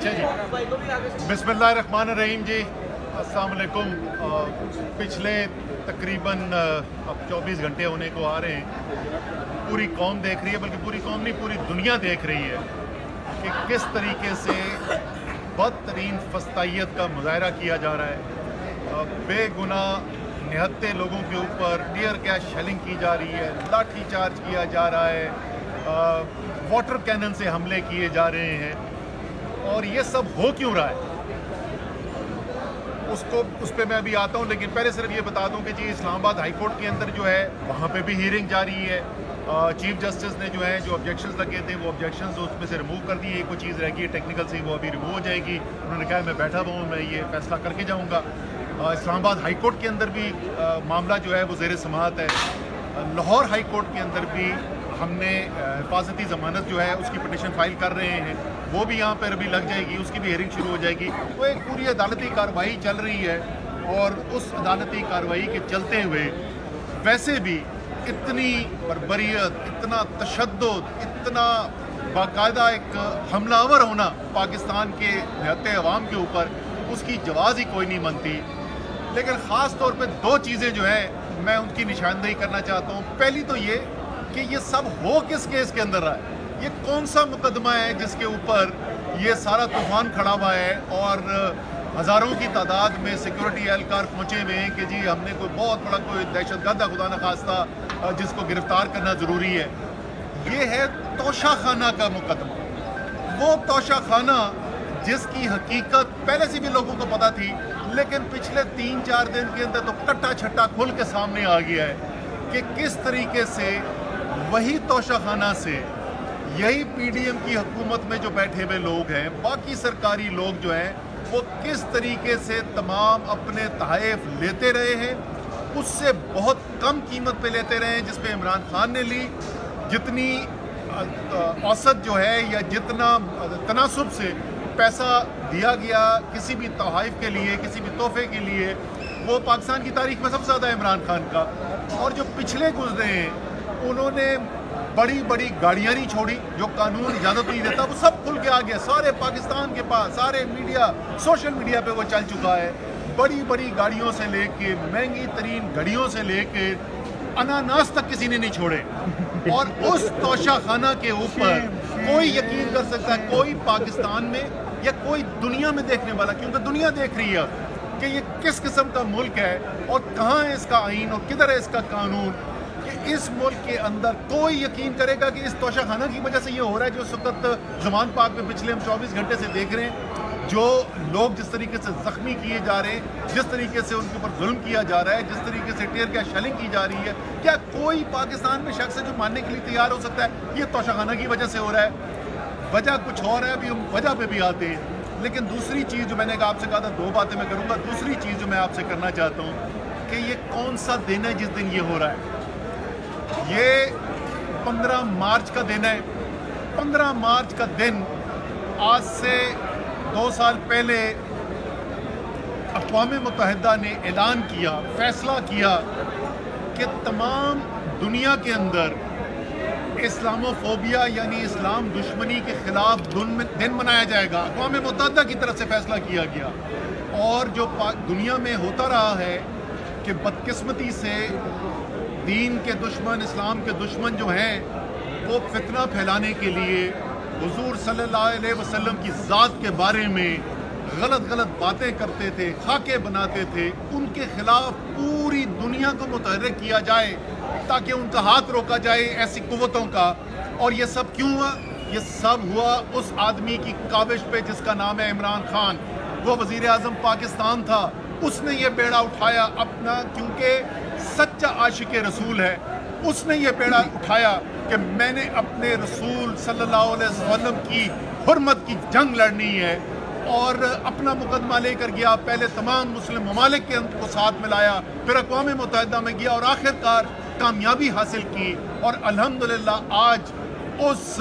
अच्छा जी, बिस्मिल्लाहिर्रहमानिर्रहीम जी, अस्सलाम वालेकुम। पिछले तकरीबन अब 24 घंटे होने को आ रहे हैं। पूरी कौम देख रही है, बल्कि पूरी कौम नहीं, पूरी दुनिया देख रही है कि किस तरीके से बदतरीन फस्तायत का मुजाहरा किया जा रहा है। बेगुनाह निहत्ते लोगों के ऊपर टीयर गैस शेलिंग की जा रही है, लाठी चार्ज किया जा रहा है, वाटर कैनन से हमले किए जा रहे हैं। और ये सब हो क्यों रहा है उस पर मैं अभी आता हूँ, लेकिन पहले सिर्फ ये बता दूँ कि जी इस्लामाबाद हाई कोर्ट के अंदर जो है वहाँ पे भी हीयरिंग जारी है। चीफ जस्टिस ने जो है जो ऑब्जेक्शंस लगे थे वो ऑब्जेक्शंस उसमें से रिमूव कर दिए। कोई चीज़ रह गई टेक्निकल से, वो अभी रिमूव हो जाएगी। उन्होंने कहा मैं बैठा हुआ हूँ, मैं ये फैसला करके जाऊँगा। इस्लामाबाद हाई कोर्ट के अंदर भी मामला जो है वो ज़ेर समाअत है। लाहौर हाई कोर्ट के अंदर भी हमने हिफाजती ज़मानत जो है उसकी पटिशन फाइल कर रहे हैं, वो भी यहाँ पर अभी लग जाएगी, उसकी भी हियरिंग शुरू हो जाएगी। तो एक पूरी अदालती कार्रवाई चल रही है, और उस अदालती कार्रवाई के चलते हुए वैसे भी इतनी बर्बरियत, इतना तशद्दुद, इतना बाकायदा एक हमलावर होना पाकिस्तान के निहत्ते अवाम के ऊपर, उसकी जवाज़ ही कोई नहीं बनती। लेकिन ख़ास तौर पे दो चीज़ें जो है मैं उनकी निशानदेही करना चाहता हूँ। पहली तो ये कि ये सब हो किस केस के अंदर रहा है, ये कौन सा मुकदमा है जिसके ऊपर ये सारा तूफान खड़ा हुआ है, और हज़ारों की तादाद में सिक्योरिटी एहलकार पहुँचे हुए हैं कि जी हमने कोई बहुत बड़ा कोई दहशतगर्द खुदा न खास्ता जिसको गिरफ्तार करना ज़रूरी है। ये है तोशा खाना का मुकदमा। वो तोशा खाना जिसकी हकीकत पहले से भी लोगों को पता थी, लेकिन पिछले 3-4 दिन के अंदर तो कट्टा छट्टा खुल के सामने आ गया है कि किस तरीके से वही तोशा खाना से यही पीडीएम की हुकूमत में जो बैठे हुए लोग हैं, बाकी सरकारी लोग जो हैं, वो किस तरीके से तमाम अपने तहफ़ लेते रहे हैं, उससे बहुत कम कीमत पे लेते रहे हैं जिस पे इमरान खान ने ली। जितनी औसत जो है या जितना तनासुब से पैसा दिया गया किसी भी तहफ़ के लिए, किसी भी तोहफे के लिए, वो पाकिस्तान की तारीख में सबसे ज़्यादा इमरान खान का। और जो पिछले गुजरे हैं उन्होंने बड़ी बड़ी गाड़ियाँ नहीं छोड़ी, जो कानून इजाज़त नहीं देता वो सब खुल के आ गया सारे पाकिस्तान के पास, सारे मीडिया, सोशल मीडिया पे वो चल चुका है। बड़ी बड़ी गाड़ियों से लेके महंगी तरीन घड़ियों से लेके अनानास तक किसी ने नहीं छोड़े। और उस तोशा खाना के ऊपर कोई यकीन कर सकता है, कोई पाकिस्तान में या कोई दुनिया में देखने वाला, क्योंकि दुनिया देख रही है कि ये किस किस्म का मुल्क है और कहाँ है इसका आइन और किधर है इसका कानून, कि इस मुल्क के अंदर कोई यकीन करेगा कि इस तोशा खाना की वजह से ये हो रहा है जो इस वक्त ज़ुबान पाक में पिछले हम 24 घंटे से देख रहे हैं। जो लोग जिस तरीके से ज़ख्मी किए जा रहे हैं, जिस तरीके से उनके ऊपर जुल्म किया जा रहा है, जिस तरीके से टीयर गैस शेलिंग की जा रही है, क्या कोई पाकिस्तान में शख्स है जो मानने के लिए तैयार हो सकता है ये तोशा खाना की वजह से हो रहा है? वजह कुछ और है, अभी हम वजह पे भी आते हैं। लेकिन दूसरी चीज़ जो मैंने आपसे कहा था, 2 बातें मैं करूँगा। दूसरी चीज़ जो मैं आपसे करना चाहता हूँ कि ये कौन सा दिन है जिस दिन ये हो रहा है। ये 15 मार्च का दिन है। 15 मार्च का दिन आज से 2 साल पहले अक़वाम मुत्तहिदा ने ऐलान किया, फैसला किया कि तमाम दुनिया के अंदर इस्लामोफोबिया यानी इस्लाम दुश्मनी के ख़िलाफ़ दिन मनाया जाएगा। अक़वाम मुत्तहिदा की तरफ से फैसला किया गया। और जो दुनिया में होता रहा है कि बदकिस्मती से दीन के दुश्मन, इस्लाम के दुश्मन जो हैं, वो फितना फैलाने के लिए हुजूर सल्लल्लाहु अलैहि वसल्लम की ज़ात के बारे में गलत बातें करते थे, खाके बनाते थे। उनके ख़िलाफ़ पूरी दुनिया को मुतहर्रिक किया जाए ताकि उनका हाथ रोका जाए ऐसी कुव्वतों का। और ये सब क्यों हुआ? ये सब हुआ उस आदमी की काविश पे जिसका नाम है इमरान खान। वो वज़ीर आज़म पाकिस्तान था, उसने ये बेड़ा उठाया अपना, क्योंकि सच्चा आशिक रसूल है, उसने ये बेड़ा उठाया कि मैंने अपने रसूल सल्लल्लाहु अलैहि वसल्लम की हुर्मत की जंग लड़नी है। और अपना मुकदमा लेकर गया, पहले तमाम मुस्लिम ममालिक के को साथ मिलाया, फिर अक़वाम मुत्तहिदा में गया और आखिरकार कामयाबी हासिल की। और अल्हम्दुलिल्लाह आज उस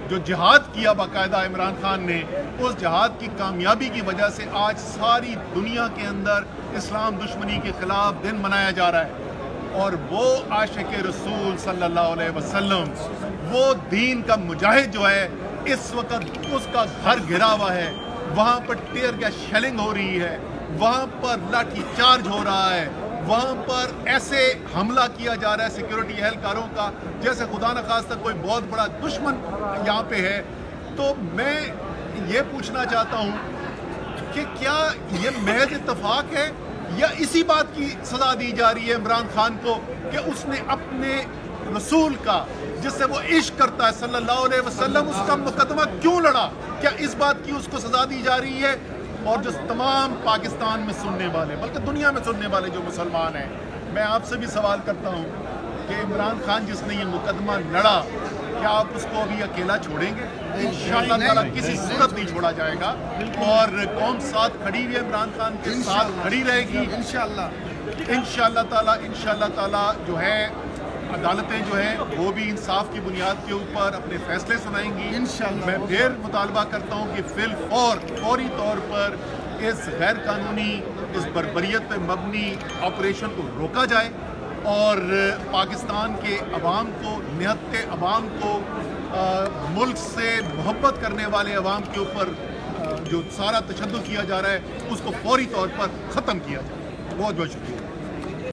जो जिहाद किया बाकायदा इमरान खान ने, उस जिहाद की कामयाबी की वजह से आज सारी दुनिया के अंदर इस्लाम दुश्मनी के ख़िलाफ़ दिन मनाया जा रहा है। और वो आशिक रसूल सल्लल्लाहु अलैहि वसल्लम, वो दीन का मुजाहिद जो है, इस वक्त उसका घर घिरा हुआ है, وہاں پر ٹیئر گیس شیلنگ ہو رہی ہے، وہاں پر لاٹھی چارج ہو رہا ہے، وہاں پر ایسے حملہ کیا جا رہا ہے سیکیورٹی اہلکاروں کا جیسے خدا نخواستہ کوئی بہت بڑا دشمن یہاں پہ ہے. تو میں یہ پوچھنا چاہتا ہوں کہ کیا یہ محض اتفاق ہے یا اسی بات کی سزا دی جا رہی ہے عمران خان کو کہ اس نے اپنے رسول کا جس سے وہ عشق کرتا ہے صلی اللہ علیہ وسلم اس کا مقدمہ کیوں لڑا؟ کیا اس بات کی اس کو سزا دی جا رہی ہے؟ اور جو تمام پاکستان میں سننے والے بلکہ دنیا میں سننے والے جو مسلمان ہیں، میں آپ سے بھی سوال کرتا ہوں کہ عمران خان جس نے یہ مقدمہ لڑا کیا آپ اس کو ابھی اکیلا چھوڑیں گے؟ انشاءاللہ تعالیٰ کسی صورت نہیں چھوڑا جائے گا اور قوم ساتھ کھڑی ہوئی ہے، عمران خان کے ساتھ کھڑی رہے گی انشاءاللہ تعالیٰ جو ہے عدالتیں جو ہیں وہ بھی انصاف کی بنیاد کے اوپر اپنے فیصلے سنائیں گی. میں پھر مطالبہ کرتا ہوں کہ فوری طور پر اس غیر قانونی اس بربریت پہ مبنی آپریشن کو روکا جائے اور پاکستان کے عوام کو، نہت عوام کو، ملک سے محبت کرنے والے عوام کے اوپر جو سارا تشدد کیا جا رہا ہے اس کو فوری طور پر ختم کیا جائے. بہت بہت شکریہ.